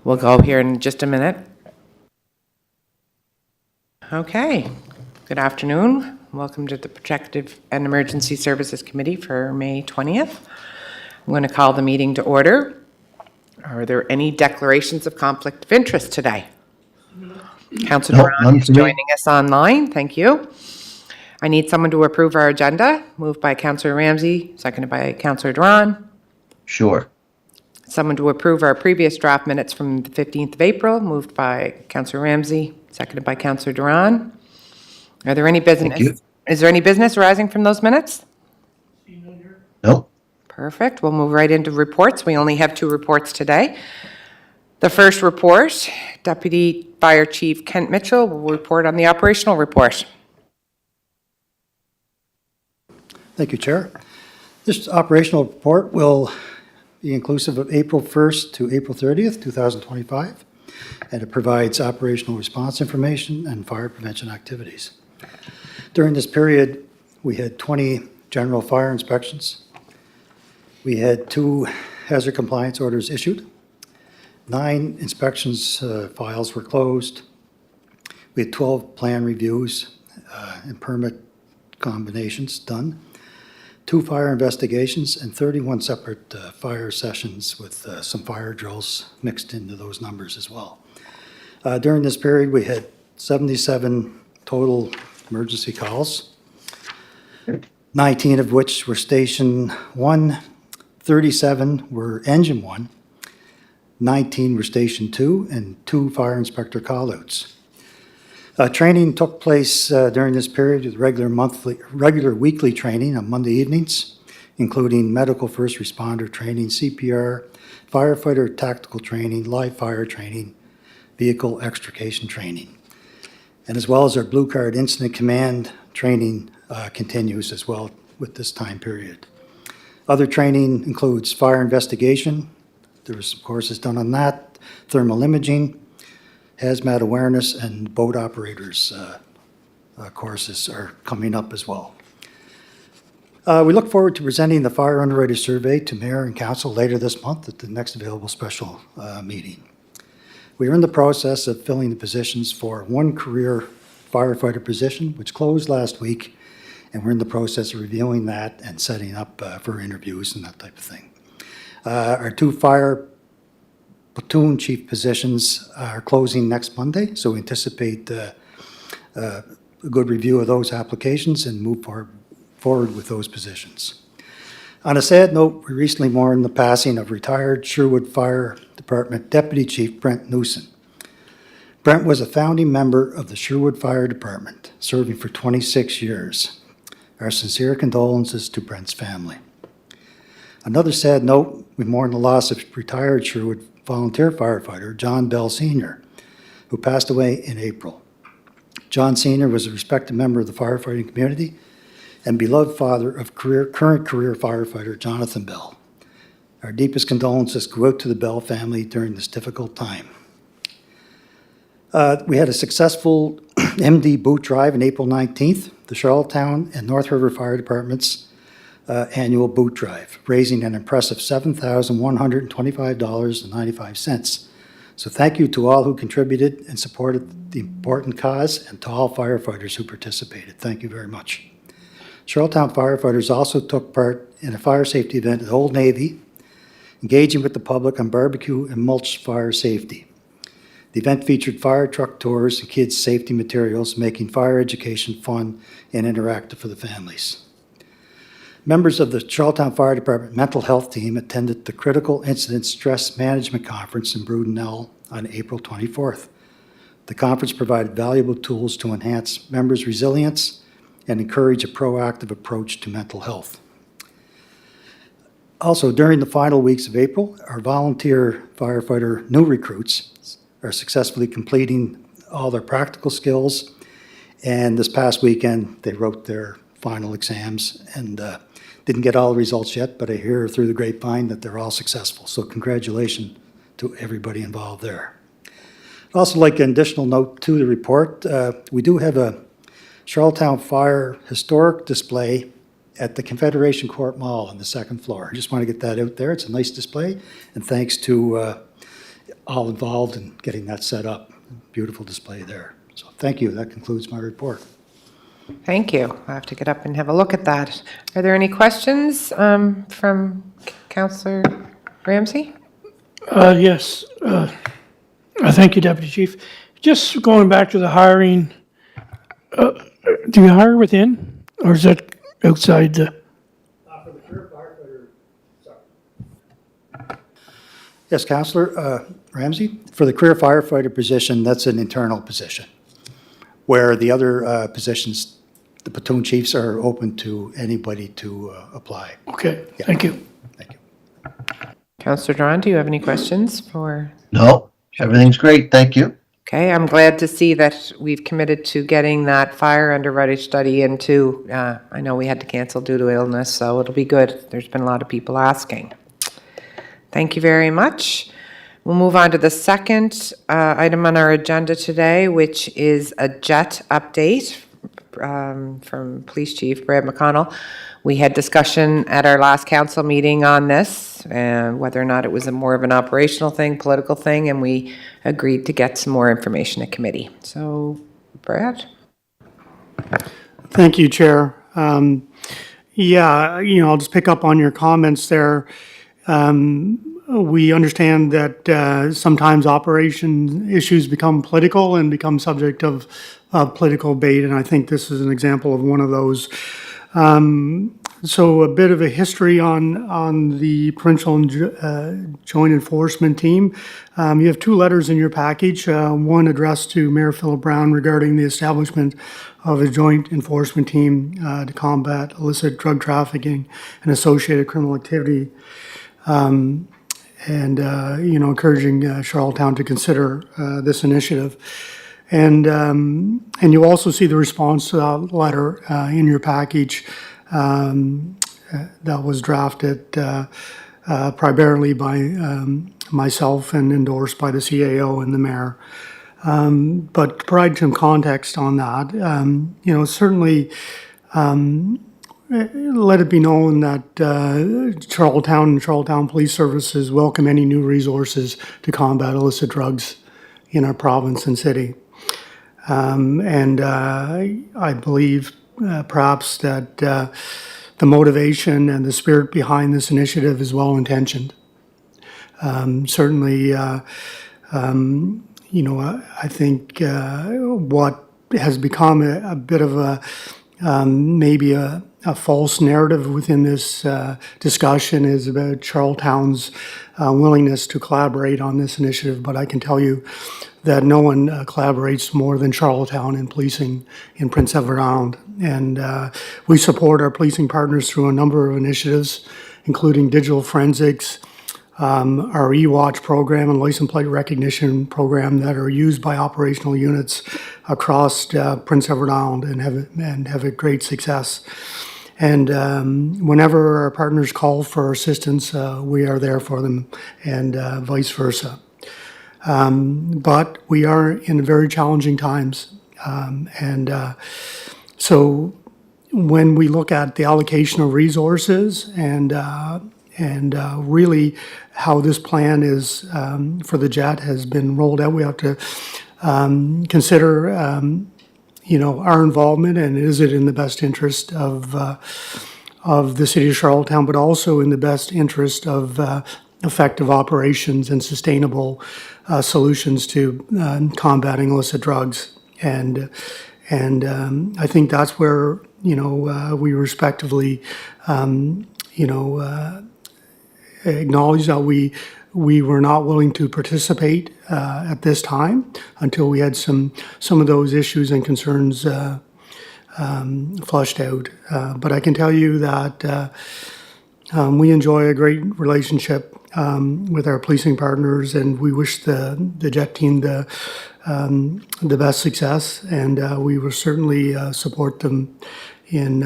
We'll go here in just a minute. Okay, good afternoon. Welcome to the Protective and Emergency Services Committee for May 20th. I'm going to call the meeting to order. Are there any declarations of conflict of interest today? Councillor Duran is joining us online. Thank you. I need someone to approve our agenda. Moved by Councillor Ramsey, seconded by Councillor Duran. Sure. Someone to approve our previous draft minutes from the 15th of April. Moved by Councillor Ramsey, seconded by Councillor Duran. Are there any business? Is there any business arising from those minutes? No. Perfect. We'll move right into reports. We only have 2 reports today. The first report, Deputy Fire Chief Kent Mitchell will report on the operational report. Thank you, Chair. This operational report will be inclusive of April 1st to April 30th, 2025, and it provides operational response information and fire prevention activities. During this period, we had 20 general fire inspections. We had 2 hazard compliance orders issued. 9 inspections files were closed. We had 12 plan reviews and permit combinations done. 2 fire investigations and 31 separate fire sessions with some fire drills mixed into those numbers as well. During this period, we had 77 total emergency calls, 19 of which were Station 1, 37 were Engine 1, 19 were Station 2, and 2 fire inspector callouts. Training took place during this period with regular weekly training on Monday evenings, including medical first responder training, CPR, firefighter tactical training, live fire training, vehicle extrication training. And as well as our Blue Card Incident Command training continues as well with this time period. Other training includes fire investigation. There was some courses done on that, thermal imaging, hazmat awareness, and boat operators courses are coming up as well. We look forward to presenting the Fire Underwriter Survey to Mayor and Council later this month at the next available special meeting. We are in the process of filling the positions for 1 career firefighter position, which closed last week, and we're in the process of reviewing that and setting up for interviews and that type of thing. Our 2 fire platoon chief positions are closing next Monday, so we anticipate a good review of those applications and move forward with those positions. On a sad note, we recently mourned the passing of retired Sherwood Fire Department Deputy Chief Brent Newson. Brent was a founding member of the Sherwood Fire Department, serving for 26 years. Our sincere condolences to Brent's family. Another sad note, we mourn the loss of retired Sherwood volunteer firefighter John Bell Sr., who passed away in April. John Sr. was a respected member of the firefighting community and beloved father of current career firefighter Jonathan Bell. Our deepest condolences go out to the Bell family during this difficult time. We had a successful MD boot drive on April 19th, the Charlottetown and North River Fire Departments annual boot drive, raising an impressive $7,125.95. So thank you to all who contributed and supported the important cause, and to all firefighters who participated. Thank you very much. Charlottetown firefighters also took part in a fire safety event at Old Navy, engaging with the public on barbecue and mulch fire safety. The event featured fire truck tours and kids' safety materials, making fire education fun and interactive for the families. Members of the Charlottetown Fire Department mental health team attended the Critical Incident Stress Management Conference in Brudenell on April 24th. The conference provided valuable tools to enhance members' resilience and encourage a proactive approach to mental health. Also, during the final weeks of April, our volunteer firefighter new recruits are successfully completing all their practical skills, and this past weekend they wrote their final exams and didn't get all the results yet, but I hear through the grapevine that they're all successful. So congratulations to everybody involved there. I'd also like an additional note to the report. We do have a Charlottetown Fire historic display at the Confederation Court Mall on the second floor. I just want to get that out there. It's a nice display, and thanks to all involved in getting that set up. Beautiful display there. So thank you. That concludes my report. Thank you. I'll have to get up and have a look at that. Are there any questions from Councillor Ramsey? Yes. Thank you, Deputy Chief. Just going back to the hiring, do you hire within, or is that outside the? Yes, Councillor Ramsey, for the career firefighter position, that's an internal position, where the other positions, the platoon chiefs are open to anybody to apply. Okay, thank you. Thank you. Councillor Drawn, do you have any questions for? No, everything's great. Thank you. Okay, I'm glad to see that we've committed to getting that fire underwriter study into, I know we had to cancel due to illness, so it'll be good. There's been a lot of people asking. Thank you very much. We'll move on to the second item on our agenda today, which is a JET update from Police Chief Brad McConnell. We had discussion at our last council meeting on this, whether or not it was more of an operational thing, political thing, and we agreed to get some more information at committee. So, Brad? Thank you, Chair. Yeah, I'll just pick up on your comments there. We understand that sometimes operation issues become political and become subject of political debate, and I think this is an example of one of those. So a bit of a history on the provincial and joint enforcement team. You have two letters in your package, one addressed to Mayor Philip Brown regarding the establishment of a joint enforcement team to combat illicit drug trafficking and associated criminal activity. Encouraging Charlottetown to consider this initiative. And you also see the response letter in your package that was drafted primarily by myself and endorsed by the CAO and the mayor. But to provide some context on that, certainly let it be known that Charlottetown and Charlottetown Police Services welcome any new resources to combat illicit drugs in our province and city. I believe perhaps that the motivation and the spirit behind this initiative is well-intentioned. Certainly, I think what has become a bit of maybe a false narrative within this discussion is about Charlottetown's willingness to collaborate on this initiative, but I can tell you that no one collaborates more than Charlottetown in policing in Prince Edward Island. And we support our policing partners through a number of initiatives, including digital forensics, our eWatch program and license plate recognition program that are used by operational units across Prince Edward Island and have a great success. And whenever our partners call for assistance, we are there for them, and vice versa. But we are in very challenging times. So when we look at the allocation of resources and really how this plan is for the JET has been rolled out, we have to consider our involvement, and is it in the best interest of the city of Charlottetown, but also in the best interest of effective operations and sustainable solutions to combating illicit drugs. And I think that's where we respectively acknowledge that we were not willing to participate at this time until we had some of those issues and concerns flushed out. But I can tell you that we enjoy a great relationship with our policing partners, and we wish the JET team the best success, and we will certainly support them in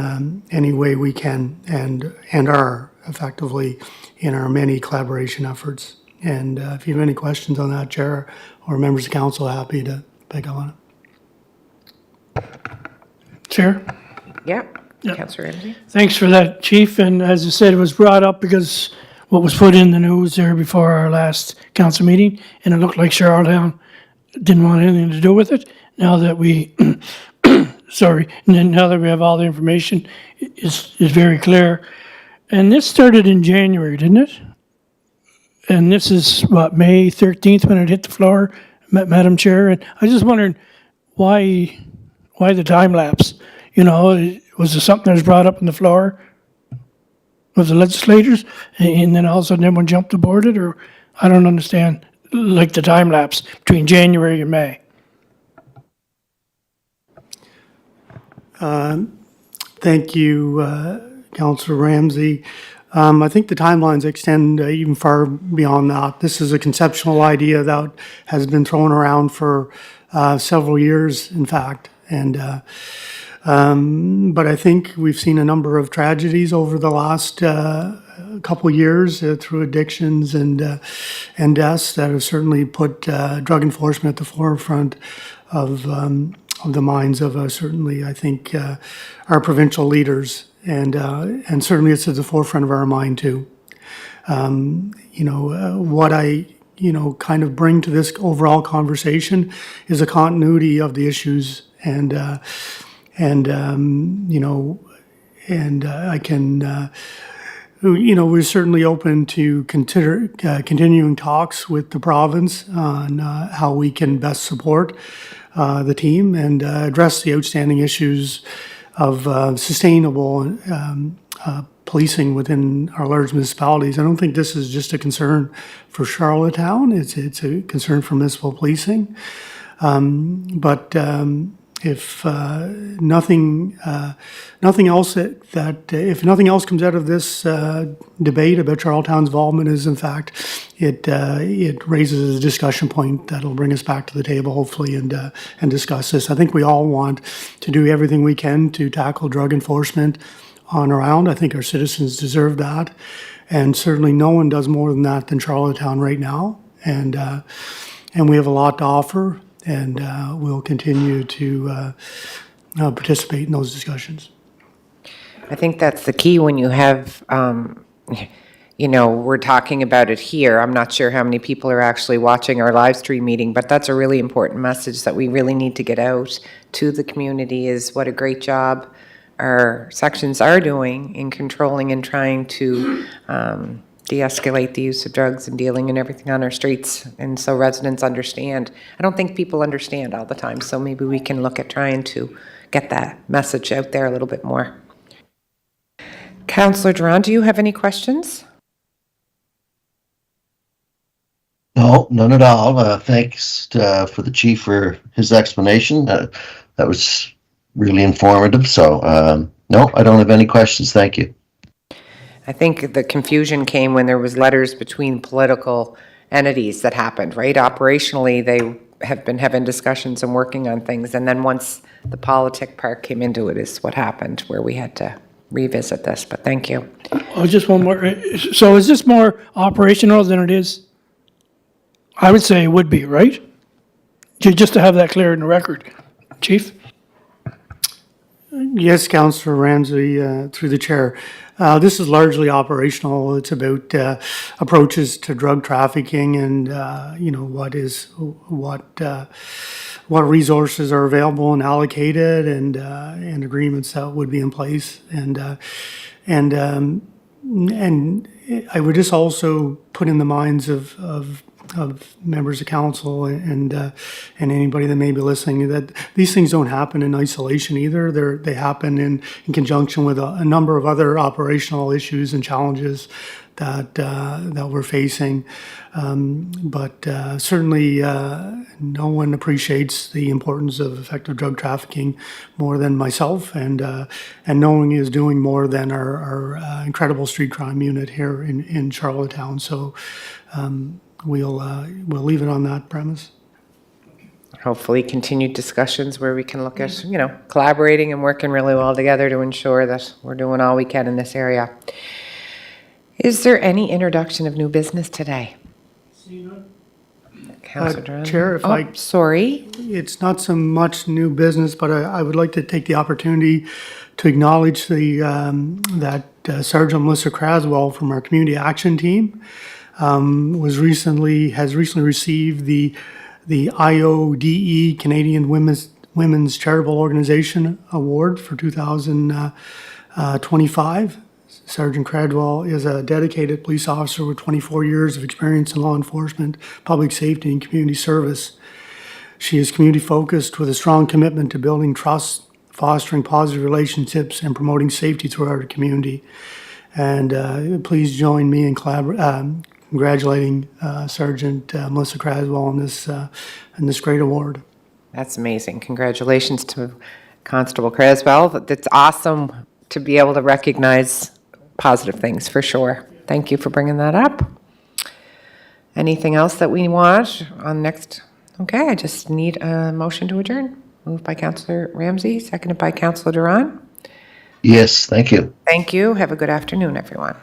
any way we can, and are effectively in our many collaboration efforts. And if you have any questions on that, Chair, or members of council, happy to pick up on it. Chair? Yeah. Yeah. Councillor Ramsey? Thanks for that, Chief. And as I said, it was brought up because what was put in the news there before our last council meeting, and it looked like Charlottetown didn't want anything to do with it. Now that we, sorry, and then now that we have all the information, is very clear. And this started in January, didn't it? And this is, what, May 13th when it hit the floor, Madam Chair? And I was just wondering why the time lapse? You know, was there something that was brought up on the floor of the legislators, and then all of a sudden everyone jumped aboard it? Or I don't understand, like the time lapse between January and May. Thank you, Councillor Ramsey. I think the timelines extend even far beyond that. This is a conceptual idea that has been thrown around for several years, in fact. And but I think we've seen a number of tragedies over the last couple years through addictions and deaths that have certainly put drug enforcement at the forefront of the minds of certainly, I think, our provincial leaders. And certainly it's at the forefront of our mind too. What I, kind of bring to this overall conversation is a continuity of the issues and I can, we're certainly open to consider continuing talks with the province on how we can best support the team and address the outstanding issues of sustainable policing within our large municipalities. I don't think this is just a concern for Charlottetown. It's a concern for municipal policing. But if nothing else if nothing else comes out of this debate about Charlottetown's involvement, is in fact it raises a discussion point that'll bring us back to the table hopefully and discuss this. I think we all want to do everything we can to tackle drug enforcement on around. I think our citizens deserve that, and certainly no one does more than that than Charlottetown right now. And we have a lot to offer. And we'll continue to participate in those discussions. I think that's the key when you have, we're talking about it here. I'm not sure how many people are actually watching our live stream meeting, but that's a really important message that we really need to get out to the community, is what a great job our sections are doing in controlling and trying to de-escalate the use of drugs and dealing and everything on our streets. And so residents understand. I don't think people understand all the time, so maybe we can look at trying to get that message out there a little bit more. Councillor Duran, do you have any questions? No, none at all. Thanks for the chief for his explanation. That was really informative. So, no, I don't have any questions. Thank you. I think the confusion came when there was letters between political entities that happened, right? Operationally, they have been having discussions and working on things. And then once the politic part came into it is what happened, where we had to revisit this. But thank you. Oh, just one more. So is this more operational than it is? I would say it would be, right? Just to have that clear in the record. Chief? Yes, Councillor Ramsey, through the chair. This is largely operational. It's about approaches to drug trafficking and what resources are available and allocated, and agreements that would be in place. And I would just also put in the minds of members of council and anybody that may be listening that these things don't happen in isolation either. They happen in conjunction with a number of other operational issues and challenges that we're facing. But certainly no one appreciates the importance of effective drug trafficking more than myself, and knowing is doing more than our incredible street crime unit here in Charlottetown. So we'll leave it on that premise. Hopefully continued discussions where we can look at, collaborating and working really well together to ensure that we're doing all we can in this area. Is there any introduction of new business today? Councillor Duran? Chair, if I- Sorry. It's not so much new business, but I would like to take the opportunity to acknowledge that Sergeant Melissa Craswell from our community action team has recently received the IODE Canadian Women's Charitable Organization Award for 2025. Sergeant Craswell is a dedicated police officer with 24 years of experience in law enforcement, public safety, and community service. She is community-focused with a strong commitment to building trust, fostering positive relationships, and promoting safety throughout our community. And please join me in congratulating Sergeant Melissa Craswell on this great award. That's amazing. Congratulations to Constable Craswell. It's awesome to be able to recognize positive things, for sure. Thank you for bringing that up. Anything else that we want on next? Okay, I just need a motion to adjourn. Moved by Councillor Ramsey, seconded by Councillor Duran. Yes, thank you. Thank you. Have a good afternoon, everyone.